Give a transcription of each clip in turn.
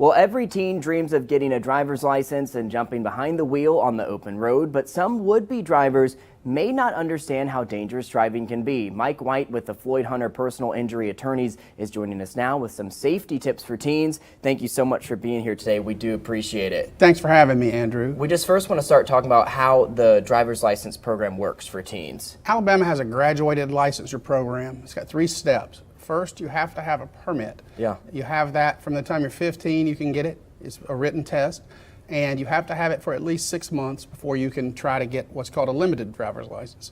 Well, every teen dreams of getting a driver's license and jumping behind the wheel on the open road, but some would-be drivers may not understand how dangerous driving can be. Mike White with the Floyd Hunter Personal Injury Attorneys is joining us now with some safety tips for teens. Thank you so much for being here today. We do appreciate it. Thanks for having me, Andrew. We just first want to start talking about how the driver's license program works for teens. Alabama has a graduated licensure program. It's got 3 steps. First, you have to have a permit. Yeah. You have that from the time you're 15, you can get it. It's a written test. And you have to have it for at least 6 months before you can try to get what's called a limited driver's license.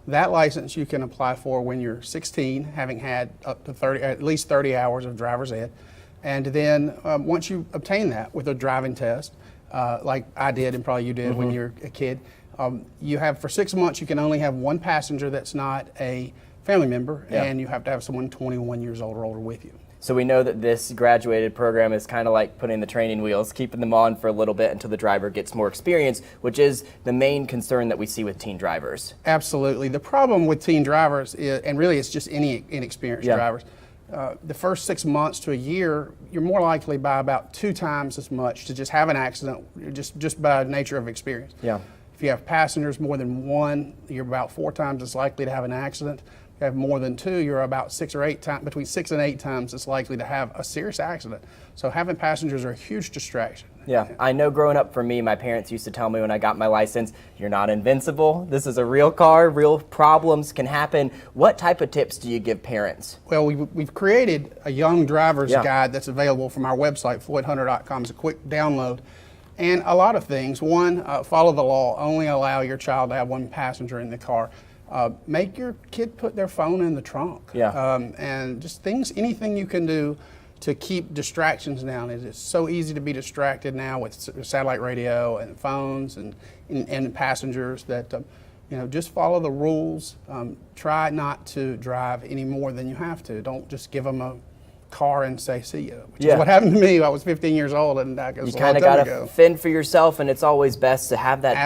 That license you can apply for when you're 16, having had up to at least 30 hours of driver's ed. And then once you obtain that with a driving test, like I did and probably you did when you're a kid, you have for 6 months you can only have one passenger that's not a family member, and you have to have someone 21 years old or older with you. So we know that this graduated program is kind of like putting the training wheels, keeping them on for a little bit until the driver gets more experience, which is the main concern that we see with teen drivers. Absolutely. The problem with teen drivers is, and really it's just any inexperienced drivers, the first 6 months to a year, you're more likely by about 2 times as much to just have an accident, just by nature of experience. Yeah. If you have passengers more than 1, you're about 4 times as likely to have an accident. If you have more than 2, you're about 6 or 8 times, between 6 and 8 times as likely to have a serious accident. So having passengers are a huge distraction. Yeah, I know growing up for me, my parents used to tell me when I got my license, you're not invincible. This is a real car, real problems can happen. What type of tips do you give parents? Well, we've created a young driver's guide that's available from our website, floydhunter.com. It's a quick download. And a lot of things. One, follow the law. Only allow your child to have 1 passenger in the car. Make your kid put their phone in the trunk. And just anything you can do to keep distractions down. It's so easy to be distracted now with satellite radio and phones and passengers that, just follow the rules. Try not to drive any more than you have to. Don't just give them a car and say see you, which is what happened to me. I was 15 years old, and that goes you kind of got to fend for yourself, and it's always best to have that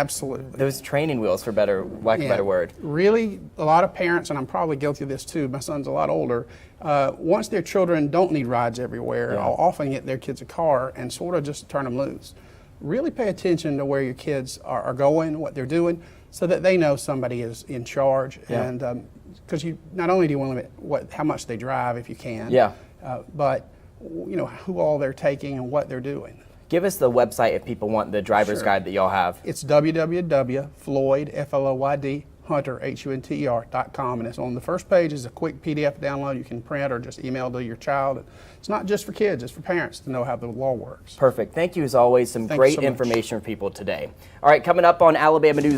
those training wheels, for lack of a better word. Really, a lot of parents, and I'm probably guilty of this too, my son's a lot older, once their children don't need rides everywhere, I'll often get their kids a car and sort of just turn them loose. Really pay attention to where your kids are going, what they're doing, so that they know somebody is in charge. And because you not only do you want to limit how much they drive if you can, but who all they're taking and what they're doing. Give us the website if people want the driver's guide that y'all have. It's www.floyd.hunter.com, and it's on the first page. Is a quick PDF download you can print or just email to your child. It's not just for kids, it's for parents to know how the law works. Perfect. Thank you as always. Some great information for people today. All right, coming up on Alabama News.